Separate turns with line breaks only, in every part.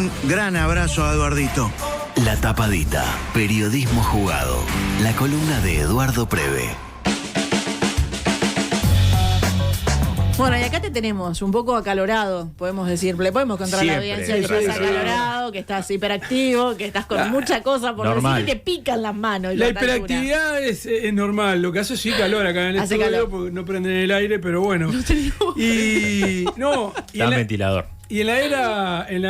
Un gran abrazo a Eduardito.
La Tapadita, periodismo jugado. La columna de Eduardo Preve.
Bueno, y acá te tenemos un poco acalorado, podemos decir. Le podemos contar a la audiencia que estás acalorado, que estás hiperactivo, que estás con mucha cosa por decir, que te pican las manos.
La hiperactividad es normal. Lo que hace sí calor acá en el estudio, porque no prenden el aire, pero bueno.
Está ventilador.
Y en la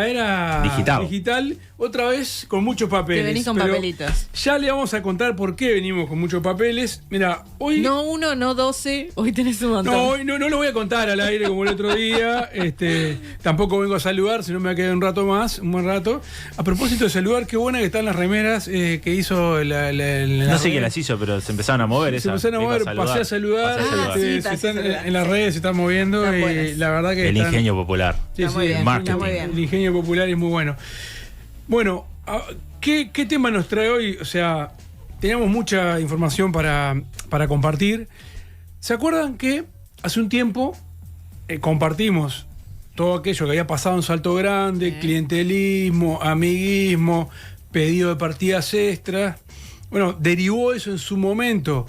era digital, otra vez con muchos papeles.
Te venís con papelitos.
Ya le vamos a contar por qué venimos con muchos papeles. Mira, hoy...
No 1, no 12, hoy tenés un montón.
No, hoy no lo voy a contar al aire como el otro día. Tampoco vengo a saludar, si no me quedado un buen rato. A propósito de saludar, qué buena que están las remeras que hizo
no sé quién las hizo, pero se empezaron a mover.
Se empezaron a mover, pasé a saludar. En las redes se están moviendo y la verdad que
el ingenio popular.
Sí, el ingenio popular es muy bueno. Bueno, ¿qué tema nos trae hoy? O sea, teníamos mucha información para compartir. ¿Se acuerdan que hace un tiempo compartimos todo aquello que había pasado en Salto Grande, clientelismo, amiguismo, pedido de partidas extras? Bueno, derivó eso en su momento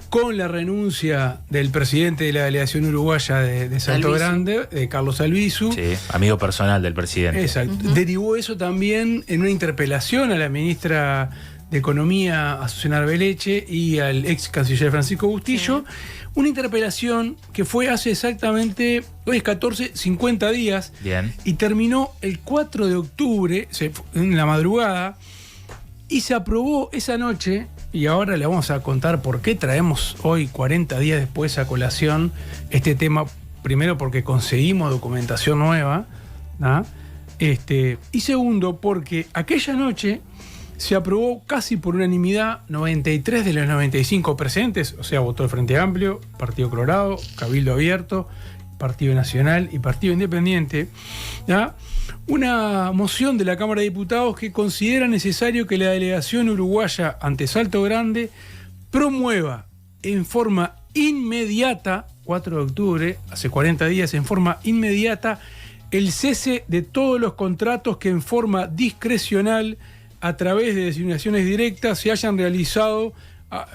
con la renuncia del presidente de la delegación uruguaya de Salto Grande, de Carlos Albizu.
Sí, amigo personal del presidente.
Exacto. Derivó eso también en una interpelación a la ministra de Economía, Asunción Arbeleche, y al ex canciller Francisco Bustillo. Una interpelación que fue hace exactamente, hoy es 50 días.
Bien.
Y terminó el 4 de octubre, en la madrugada, y se aprobó esa noche. Y ahora le vamos a contar por qué traemos hoy, 40 días después, a colación este tema. Primero, porque conseguimos documentación nueva, ¿no? Y segundo, porque aquella noche se aprobó casi por unanimidad, 93 de los 95 presentes, o sea, votó el Frente Amplio, Partido Colorado, Cabildo Abierto, Partido Nacional y Partido Independiente, ¿no? Una moción de la Cámara de Diputados que considera necesario que la delegación uruguaya ante Salto Grande promueva en forma inmediata, 4 de octubre, hace 40 días, en forma inmediata, el cese de todos los contratos que en forma discrecional, a través de designaciones directas, se hayan realizado,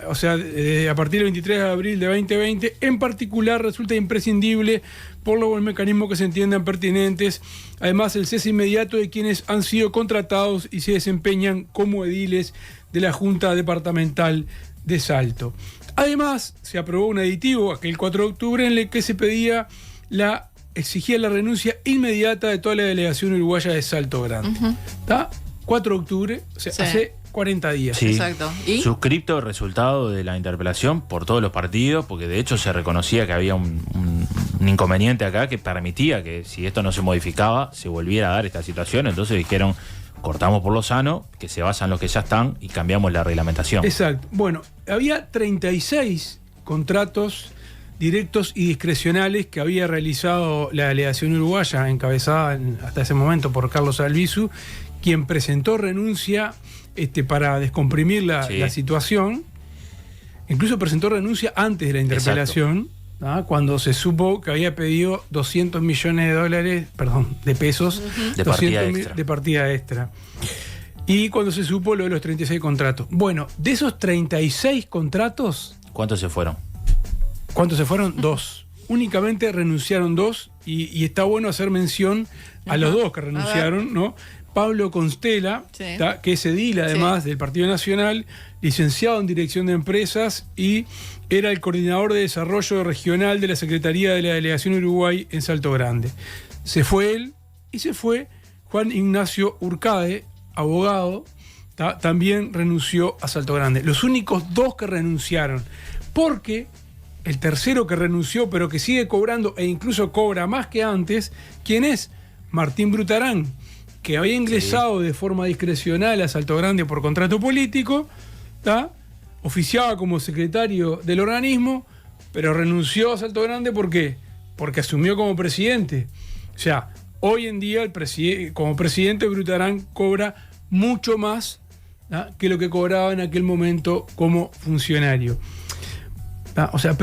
o sea, a partir del 23 de abril de 2020, en particular resulta imprescindible por los mecanismos que se entiendan pertinentes. Además, el cese inmediato de quienes han sido contratados y se desempeñan como ediles de la Junta Departamental de Salto. Además, se aprobó un aditivo aquel 4 de octubre en el que se exigía la renuncia inmediata de toda la delegación uruguaya de Salto Grande. ¿Está? 4 de octubre, o sea, hace 40 días.
Sí.
Exacto. ¿Y?
Suscripto resultado de la interpelación por todos los partidos, porque de hecho se reconocía que había un inconveniente acá que permitía que si esto no se modificaba, se volviera a dar esta situación. Entonces dijeron, cortamos por lo sano, que se basan los que ya están y cambiamos la reglamentación.
Exacto. Bueno, había 36 contratos directos y discrecionales que había realizado la delegación uruguaya, encabezada hasta ese momento por Carlos Albizu, quien presentó renuncia para descomprimir la situación. Incluso presentó renuncia antes de la interpelación, ¿no? Cuando se supo que había pedido 200 millones de pesos de partida extra. Y cuando se supo lo de los 36 contratos. Bueno, de esos 36 contratos...
¿Cuántos se fueron?
¿Cuántos se fueron? 2. Únicamente renunciaron 2 y está bueno hacer mención a los 2 que renunciaron, ¿no? Pablo Constela, que es edil además del Partido Nacional, licenciado en Dirección de Empresas y era el coordinador de desarrollo regional de la Secretaría de la Delegación Uruguay en Salto Grande. Se fue él y se fue Juan Ignacio Urcade, abogado, también renunció a Salto Grande. Los únicos 2 que renunciaron, porque el tercero que renunció pero que sigue cobrando e incluso cobra más que antes, ¿quién es? Martín Brutarán, que había ingresado de forma discrecional a Salto Grande por contrato político, oficiaba como secretario del organismo, pero renunció a Salto Grande. ¿Por qué? Porque asumió como presidente. O sea, hoy en día como presidente Brutarán cobra mucho más que lo que cobraba en aquel momento como funcionario. O sea,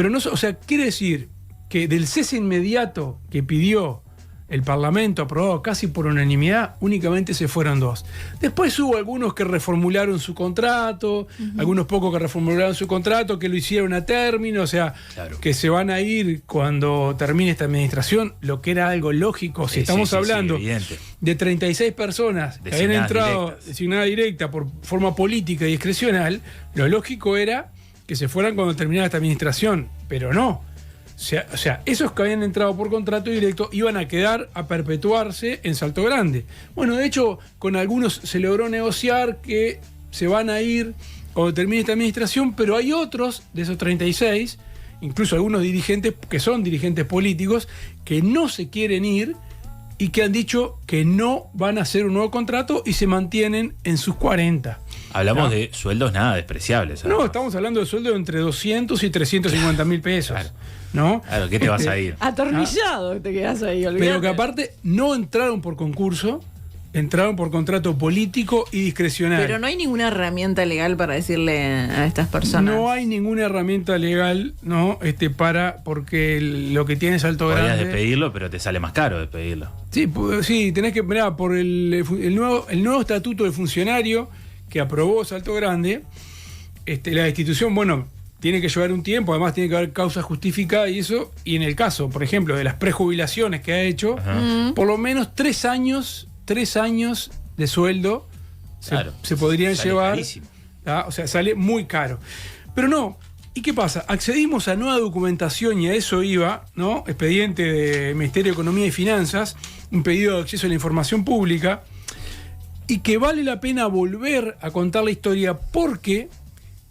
quiere decir que del cese inmediato que pidió el Parlamento aprobado casi por unanimidad, únicamente se fueron 2. Después hubo algunos que reformularon su contrato, algunos pocos que reformularon su contrato, que lo hicieron a término, o sea, que se van a ir cuando termine esta administración, lo que era algo lógico. Si estamos hablando de 36 personas que habían entrado designadas directa por forma política y discrecional, lo lógico era que se fueran cuando terminara esta administración, pero no. O sea, esos que habían entrado por contrato directo iban a quedar a perpetuarse en Salto Grande. Bueno, de hecho, con algunos se logró negociar que se van a ir cuando termine esta administración, pero hay otros de esos 36, incluso algunos dirigentes que son dirigentes políticos, que no se quieren ir y que han dicho que no van a hacer un nuevo contrato y se mantienen en sus 40.
Hablamos de sueldos nada despreciables.
No, estamos hablando de sueldos entre 200 y 350 mil pesos.
Claro.
¿No?
Claro, ¿qué te vas a ir?
Atornillado te quedas ahí, olvídate.
Pero que aparte no entraron por concurso, entraron por contrato político y discrecional.
Pero no hay ninguna herramienta legal para decirle a estas personas.
No hay ninguna herramienta legal, ¿no? Porque lo que tiene Salto Grande.
Podrías despedirlo, pero te sale más caro despedirlo.
Sí, tenés que mirar por el nuevo estatuto de funcionario que aprobó Salto Grande. La destitución, bueno, tiene que llevar un tiempo, además tiene que haber causa justificada y eso, y en el caso, por ejemplo, de las prejubilaciones que ha hecho, por lo menos 3 años de sueldo se podrían llevar. Carísimo. O sea, sale muy caro. Pero no, ¿y qué pasa? Accedimos a nueva documentación y a eso iba, ¿no? Expediente del Ministerio de Economía y Finanzas, un pedido de acceso a la información pública, y que vale la pena volver a contar la historia porque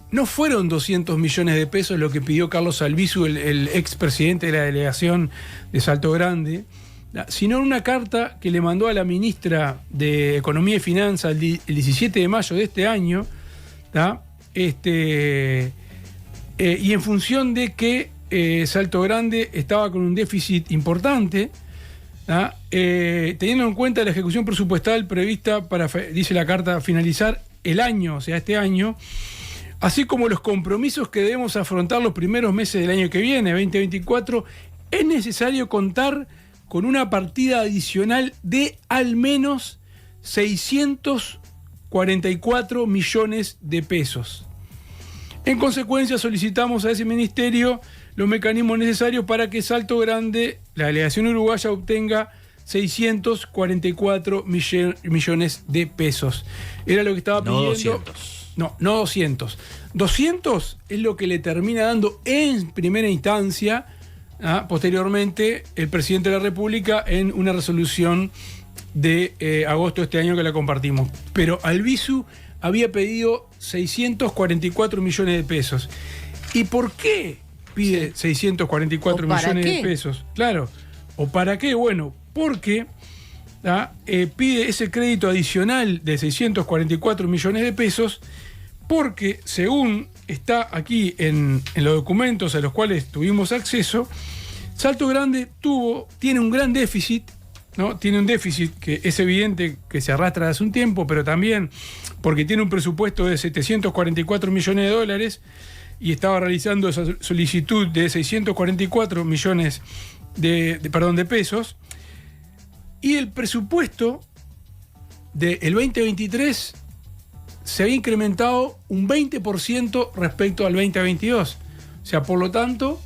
no fueron 200 millones de pesos lo que pidió Carlos Albizu, el expresidente de la delegación de Salto Grande, sino una carta que le mandó a la ministra de Economía y Finanzas el 17 de mayo de este año, y en función de que Salto Grande estaba con un déficit importante, teniendo en cuenta la ejecución presupuestal prevista para, dice la carta, finalizar el año, o sea, este año, así como los compromisos que debemos afrontar los primeros meses del año que viene, 2024, es necesario contar con una partida adicional de al menos 644 millones de pesos. En consecuencia, solicitamos a ese ministerio los mecanismos necesarios para que Salto Grande, la delegación uruguaya, obtenga 644 millones de pesos. Era lo que estaba pidiendo.
200.
No 200. 200 es lo que le termina dando en primera instancia, posteriormente, el presidente de la República en una resolución de agosto de este año que la compartimos. Pero Albizu había pedido 644 millones de pesos. ¿Y por qué pide 644 millones de pesos? Claro. ¿O para qué? Bueno, porque pide ese crédito adicional de 644 millones de pesos porque, según está aquí en los documentos a los cuales tuvimos acceso, Salto Grande tiene un gran déficit, ¿no? Tiene un déficit que es evidente que se arrastra hace un tiempo, pero también porque tiene un presupuesto de 744 millones de dólares y estaba realizando esa solicitud de 644 millones de pesos. Y el presupuesto del 2023 se había incrementado un 20% respecto al 2022. O sea, por lo tanto,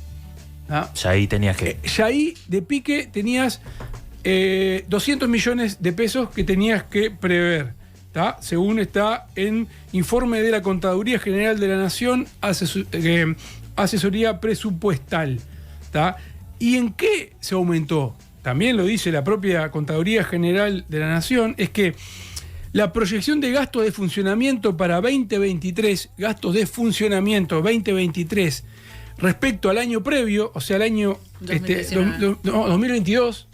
ya ahí tenías que...
ya ahí de pique tenías 200 millones de pesos que tenías que prever, según está en informe de la Contaduría General de la Nación, asesoría presupuestal. ¿Y en qué se aumentó? También lo dice la propia Contaduría General de la Nación, es que la proyección de gastos de funcionamiento para 2023, gastos de funcionamiento 2023, respecto al año previo, o sea, al año 2022,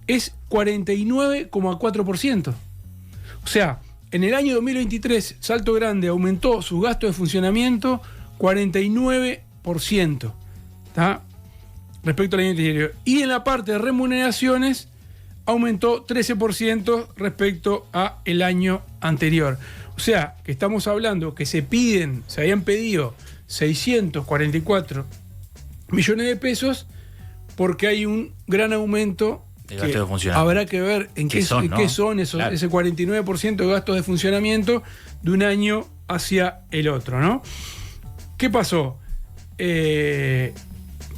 es 49,4%. O sea, en el año 2023, Salto Grande aumentó su gasto de funcionamiento 49%, respecto al año anterior. Y en la parte de remuneraciones aumentó 13% respecto a el año anterior. O sea, que estamos hablando que se habían pedido 644 millones de pesos porque hay un gran aumento
de gastos de funcionamiento.
Habrá que ver en qué son esos, claro, ese 49% de gastos de funcionamiento de un año hacia el otro, ¿no? ¿Qué pasó? El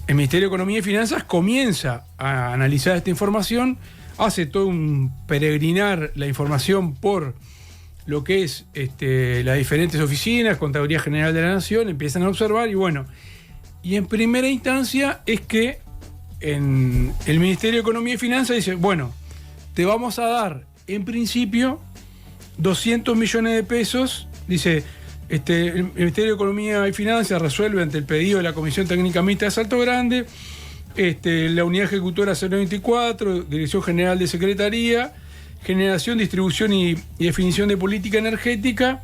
Ministerio de Economía y Finanzas comienza a analizar esta información, hace todo un peregrinar la información por lo que es las diferentes oficinas, Contaduría General de la Nación, empiezan a observar y en primera instancia es que en el Ministerio de Economía y Finanzas dice, bueno, te vamos a dar en principio 200 millones de pesos, dice, el Ministerio de Economía y Finanzas resuelve ante el pedido de la Comisión Técnica Mixta de Salto Grande, la Unidad Ejecutora 024, Dirección General de Secretaría, Generación, Distribución y Definición de Política Energética,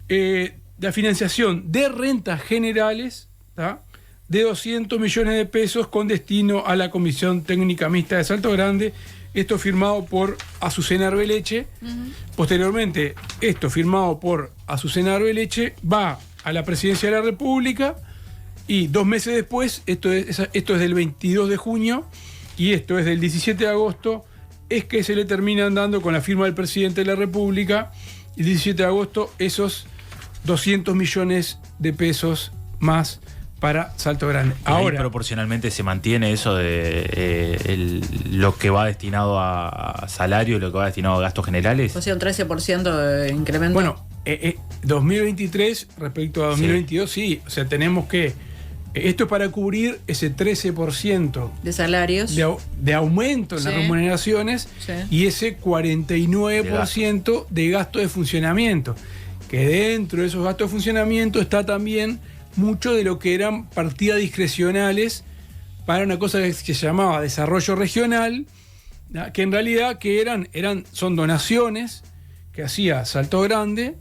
la financiación de rentas generales, ¿tá?, de 200 millones de pesos con destino a la Comisión Técnica Mixta de Salto Grande, esto firmado por Azucena Arbeleche. Posteriormente, esto firmado por Azucena Arbeleche va a la Presidencia de la República y 2 meses después, esto es del 22 de junio y esto es del 17 de agosto, es que se le terminan dando con la firma del Presidente de la República, el 17 de agosto, esos 200 millones de pesos más para Salto Grande.
Ahora, proporcionalmente se mantiene eso de lo que va destinado a salario y lo que va destinado a gastos generales.
O sea, un 13% de incremento.
Bueno, 2023 respecto a 2022, sí. O sea, tenemos que... esto es para cubrir ese 13%
de salarios,
de aumento en las remuneraciones y ese 49% de gasto de funcionamiento. Que dentro de esos gastos de funcionamiento está también mucho de lo que eran partidas discrecionales para una cosa que se llamaba desarrollo regional, ¿no?, que en realidad son donaciones que hacía Salto Grande,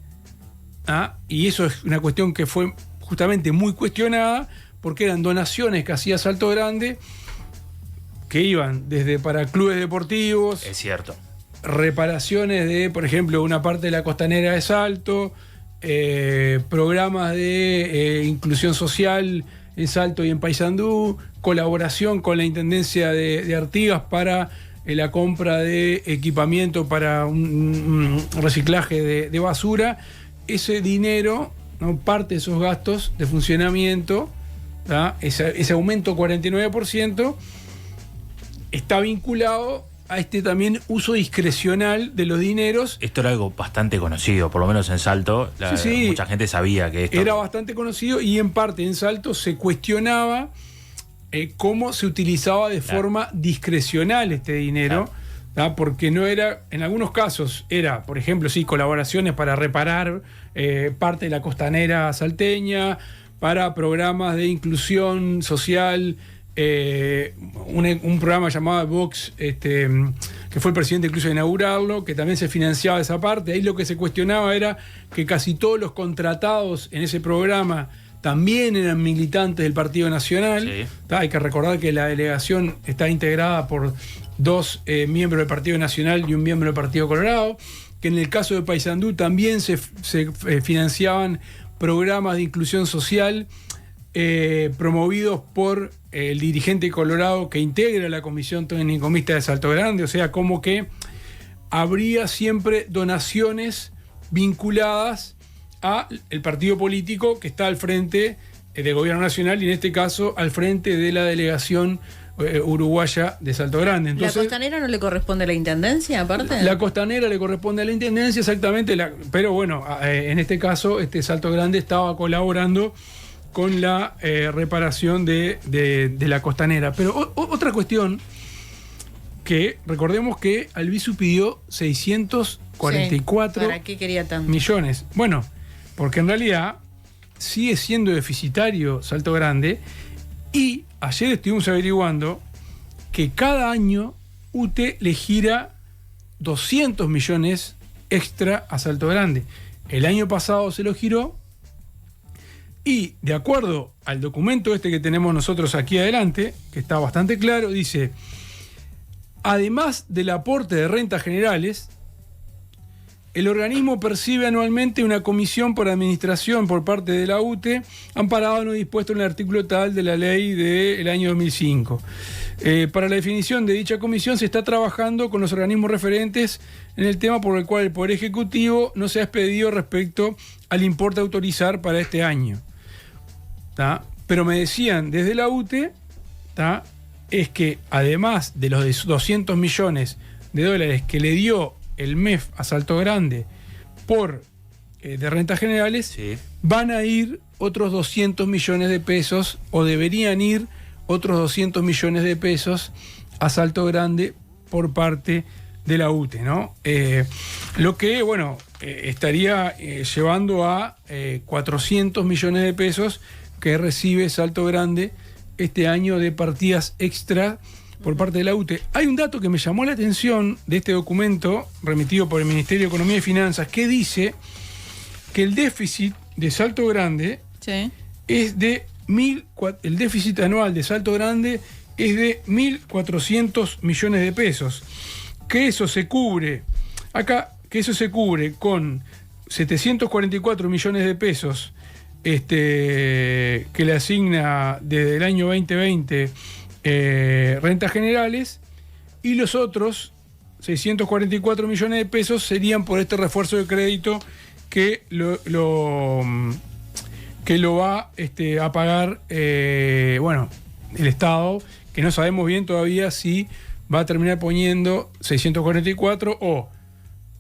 ¿no?, y eso es una cuestión que fue justamente muy cuestionada, porque eran donaciones que hacía Salto Grande que iban desde para clubes deportivos,
es cierto,
reparaciones de, por ejemplo, una parte de la costanera de Salto, programas de inclusión social en Salto y en Paysandú, colaboración con la Intendencia de Artigas para la compra de equipamiento para un reciclaje de basura. Ese dinero, ¿no?, parte de esos gastos de funcionamiento, ese aumento 49%, está vinculado a también uso discrecional de los dineros.
Esto era algo bastante conocido, por lo menos en Salto. Mucha gente sabía que esto...
Era bastante conocido y en parte en Salto se cuestionaba cómo se utilizaba de forma discrecional este dinero, porque no era, en algunos casos era, por ejemplo, colaboraciones para reparar parte de la costanera salteña, para programas de inclusión social, un programa llamado Vox, que fue el presidente incluso a inaugurarlo, que también se financiaba esa parte. Ahí lo que se cuestionaba era que casi todos los contratados en ese programa también eran militantes del Partido Nacional. Sí. Hay que recordar que la delegación está integrada por 2 miembros del Partido Nacional y un miembro del Partido Colorado, que en el caso de Paysandú también se financiaban programas de inclusión social promovidos por el dirigente colorado que integra la Comisión Técnica Mixta de Salto Grande. O sea, como que habría siempre donaciones vinculadas a el partido político que está al frente del gobierno nacional y en este caso al frente de la delegación uruguaya de Salto Grande. Entonces,
¿la costanera no le corresponde a la intendencia aparte?
La costanera le corresponde a la intendencia, exactamente, pero bueno, en este caso Salto Grande estaba colaborando con la reparación de la costanera. Pero otra cuestión, que recordemos que Albizu pidió 644
¿para qué quería tanto?
millones. Bueno, porque en realidad sigue siendo deficitario Salto Grande y ayer estuvimos averiguando que cada año UTE le gira 200 millones extra a Salto Grande. El año pasado se lo giró y de acuerdo al documento que tenemos nosotros aquí adelante, que está bastante claro, dice: además del aporte de rentas generales, el organismo percibe anualmente una comisión por administración por parte de la UTE, amparado en lo dispuesto en el artículo tal de la ley del año 2005. Para la definición de dicha comisión se está trabajando con los organismos referentes en el tema, por el cual el Poder Ejecutivo no se ha expedido respecto al importe a autorizar para este año. ¿Tá? Pero me decían desde la UTE, ¿tá?, es que además de los 200 millones de dólares que le dio el MEF a Salto Grande por de rentas generales,
Sí.
van a ir otros 200 millones de pesos, o deberían ir otros 200 millones de pesos a Salto Grande por parte de la UTE, ¿no? Lo que, bueno, estaría llevando a 400 millones de pesos que recibe Salto Grande este año de partidas extra por parte de la UTE. Hay un dato que me llamó la atención de este documento remitido por el Ministerio de Economía y Finanzas, que dice que el déficit de Salto Grande
Sí.
es de el déficit anual de Salto Grande es de 1.400 millones de pesos. Que eso se cubre con 744 millones de pesos que le asigna desde el año 2020 rentas generales, y los otros 644 millones de pesos serían por este refuerzo de crédito que lo va a pagar el Estado, que no sabemos bien todavía si va a terminar poniendo 644 o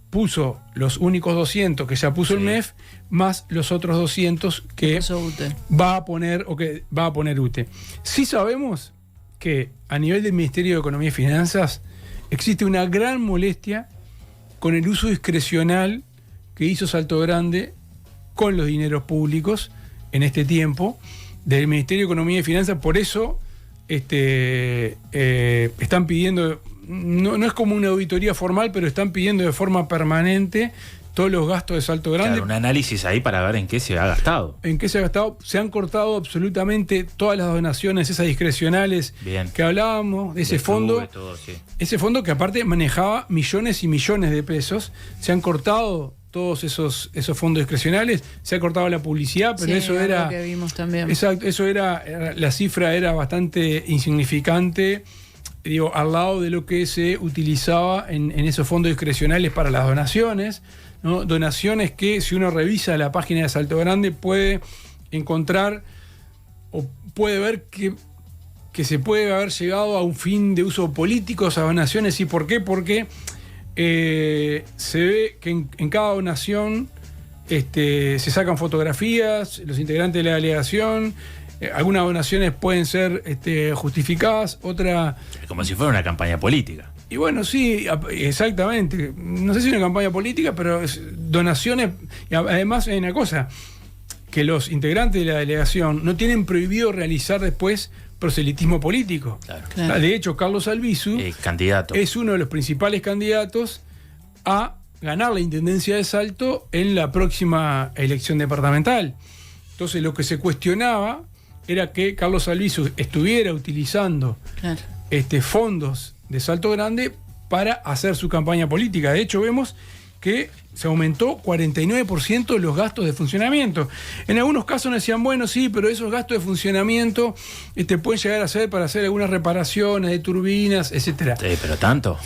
puso los únicos 200 que ya puso el MEF, más los otros 200 que va a poner UTE. Sí sabemos que a nivel del Ministerio de Economía y Finanzas existe una gran molestia con el uso discrecional que hizo Salto Grande con los dineros públicos en este tiempo del Ministerio de Economía y Finanzas. Por eso están pidiendo, no es como una auditoría formal, pero están pidiendo de forma permanente todos los gastos de Salto Grande.
Claro, un análisis ahí para ver en qué se ha gastado.
En qué se ha gastado. Se han cortado absolutamente todas las donaciones, esas discrecionales que hablábamos, de ese fondo.
Todo, sí.
Ese fondo que aparte manejaba millones y millones de pesos. Se han cortado todos esos fondos discrecionales, se ha cortado la publicidad, pero
sí,
eso era...
Lo que vimos también.
Exacto, la cifra era bastante insignificante, digo, al lado de lo que se utilizaba en esos fondos discrecionales para las donaciones, ¿no? Donaciones que, si uno revisa la página de Salto Grande, puede encontrar o puede ver que se puede haber llegado a un fin de uso político esas donaciones. ¿Y por qué? Porque se ve que en cada donación se sacan fotografías, los integrantes de la delegación, algunas donaciones pueden ser justificadas, otra...
Como si fuera una campaña política.
Y bueno, sí, exactamente. No sé si una campaña política, pero donaciones. Y además hay una cosa, que los integrantes de la delegación no tienen prohibido realizar después proselitismo político.
Claro.
De hecho, Carlos Albizu
candidato.
Es uno de los principales candidatos a ganar la intendencia de Salto en la próxima elección departamental. Entonces, lo que se cuestionaba era que Carlos Albizu estuviera utilizando fondos de Salto Grande para hacer su campaña política. De hecho, vemos que se aumentó 49% los gastos de funcionamiento. En algunos casos nos decían, bueno, sí, pero esos gastos de funcionamiento pueden llegar a ser para hacer algunas reparaciones de turbinas, etcétera.
¿Pero tanto?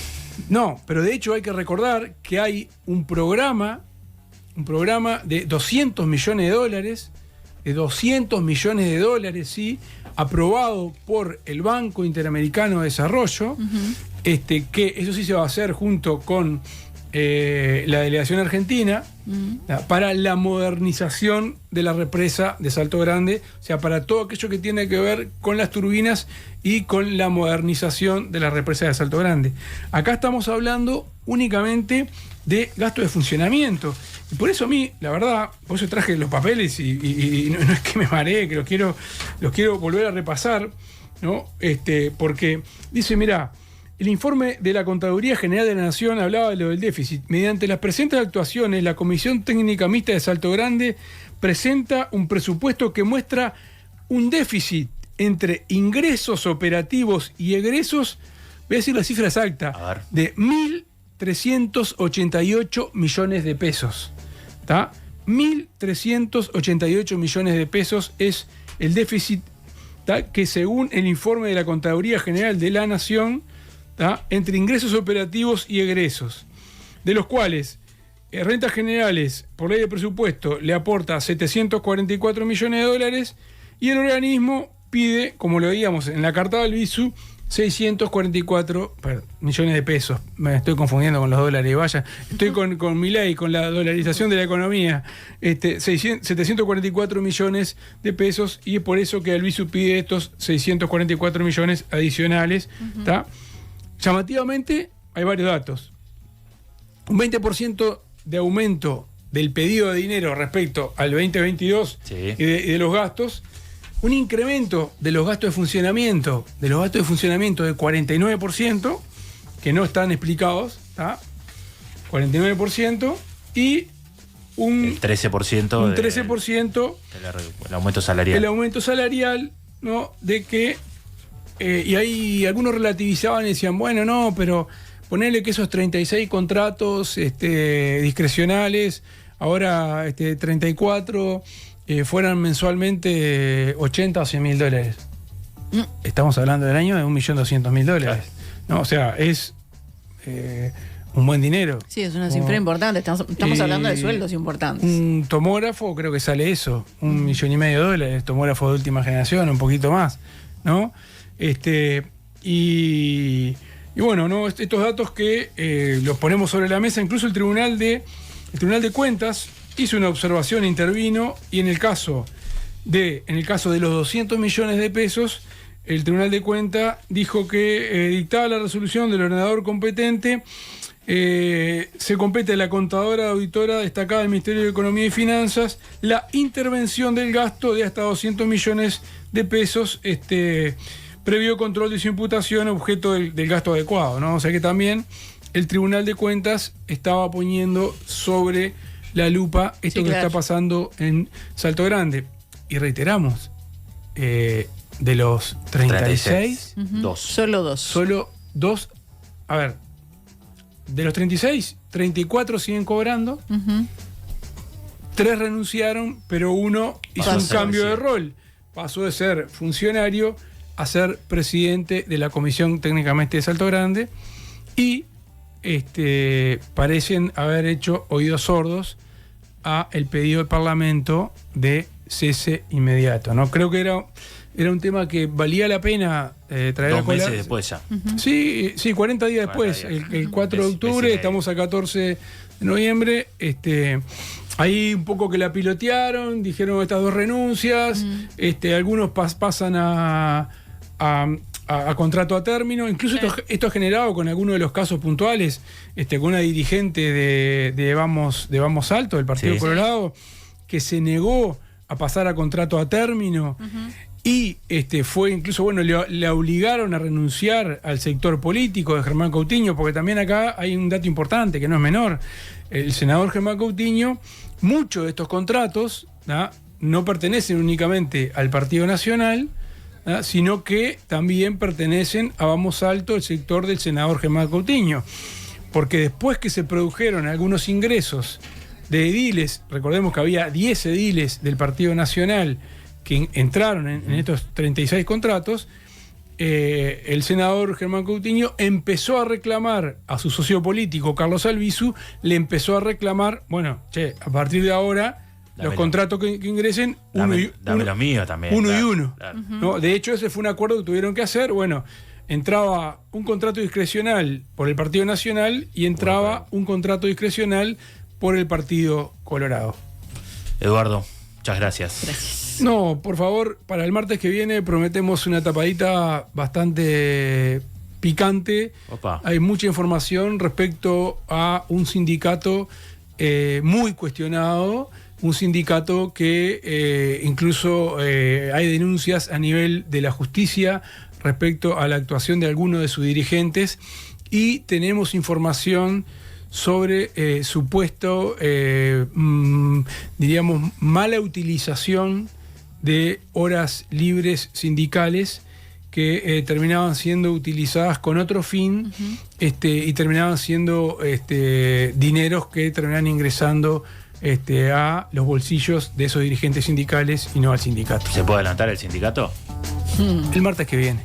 No, pero de hecho hay que recordar que hay un programa de 200 millones de dólares, sí, aprobado por el Banco Interamericano de Desarrollo, que eso sí se va a hacer junto con la delegación argentina, para la modernización de la represa de Salto Grande, o sea, para todo aquello que tiene que ver con las turbinas y con la modernización de la represa de Salto Grande. Acá estamos hablando únicamente de gasto de funcionamiento. Y por eso a mí, la verdad, por eso traje los papeles y no es que me maree, que los quiero volver a repasar, ¿no? Porque dice, mirá, el informe de la Contaduría General de la Nación hablaba de lo del déficit. Mediante las presentes actuaciones, la Comisión Técnica Mixta de Salto Grande presenta un presupuesto que muestra un déficit entre ingresos operativos y egresos, voy a decir la cifra exacta, de 1.388 millones de pesos. ¿Tá? 1.388 millones de pesos es el déficit que según el informe de la Contaduría General de la Nación, entre ingresos operativos y egresos, de los cuales rentas generales por ley de presupuesto le aporta 744 millones de dólares y el organismo pide, como lo veíamos en la carta del BISU, 644 millones de pesos. Me estoy confundiendo con los dólares, vaya. Estoy con mi ley, con la dolarización de la economía. 744 millones de pesos y es por eso que el BISU pide estos 644 millones adicionales. Llamativamente, hay varios datos. Un 20% de aumento del pedido de dinero respecto al 2022 y de los gastos. Un incremento de los gastos de funcionamiento, de 49%, que no están explicados, 49%, y el 13%,
el aumento salarial.
El aumento salarial, ¿no? De que, y ahí algunos relativizaban y decían, bueno, no, pero ponerle que esos 36 contratos discrecionales, ahora 34... fueran mensualmente 80 o 100 mil dólares. Estamos hablando del año de 1.200.000 dólares. No, o sea, es un buen dinero.
Sí, es una cifra importante. Estamos hablando de sueldos importantes.
Un tomógrafo, creo que sale eso, 1,5 millones de dólares, tomógrafo de última generación, un poquito más, ¿no? Y bueno, ¿no? Estos datos que los ponemos sobre la mesa, incluso el Tribunal de Cuentas hizo una observación, intervino, y en el caso de los 200 millones de pesos, el Tribunal de Cuentas dijo que dictada la resolución del ordenador competente, se compete a la contadora auditora destacada del Ministerio de Economía y Finanzas la intervención del gasto de hasta 200 millones de pesos, previo control de su imputación, objeto del gasto adecuado, ¿no? O sea que también el Tribunal de Cuentas estaba poniendo sobre la lupa esto que está pasando en Salto Grande. Y reiteramos, de los 36,
solo dos. A ver, de los 36, 34 siguen cobrando, 3 renunciaron, pero uno hizo un cambio de rol. Pasó de ser funcionario a ser presidente de la comisión técnicamente de Salto Grande y parecen haber hecho oídos sordos a el pedido del Parlamento de cese inmediato, ¿no? Creo que era un tema que valía la pena traer
2 meses después ya.
Sí, 40 días después, el 4 de octubre, estamos a 14 de noviembre, ahí un poco que la pilotearon, dijeron estas 2 renuncias, algunos pasan a contrato a término, incluso esto ha generado con algunos de los casos puntuales, con una dirigente de Vamos Alto, del Partido Colorado, que se negó a pasar a contrato a término y fue incluso, bueno, le obligaron a renunciar al sector político de Germán Coutinho, porque también acá hay un dato importante que no es menor. El senador Germán Coutinho, muchos de estos contratos no pertenecen únicamente al Partido Nacional, sino que también pertenecen a Vamos Alto, el sector del senador Germán Coutinho, porque después que se produjeron algunos ingresos de ediles, recordemos que había 10 ediles del Partido Nacional que entraron en estos 36 contratos, el senador Germán Coutinho empezó a reclamar a su socio político Carlos Albizu, le empezó a reclamar, bueno, a partir de ahora los contratos que ingresen,
dame los míos también.
Uno y uno. Claro. ¿No? De hecho, ese fue un acuerdo que tuvieron que hacer. Bueno, entraba un contrato discrecional por el Partido Nacional y entraba un contrato discrecional por el Partido Colorado.
Eduardo, muchas gracias.
No, por favor, para el martes que viene prometemos una tapadita bastante picante.
Opa.
Hay mucha información respecto a un sindicato muy cuestionado. Un sindicato que incluso hay denuncias a nivel de la justicia respecto a la actuación de algunos de sus dirigentes y tenemos información sobre supuesto, diríamos, mala utilización de horas libres sindicales que terminaban siendo utilizadas con otro fin y terminaban siendo dineros que terminaban ingresando a los bolsillos de esos dirigentes sindicales y no al sindicato.
¿Se puede adelantar el sindicato?
el martes que viene.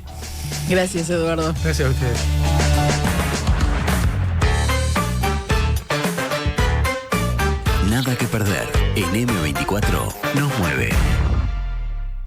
Gracias, Eduardo.
Gracias a ustedes.
Nada que perder. En M24 nos mueve.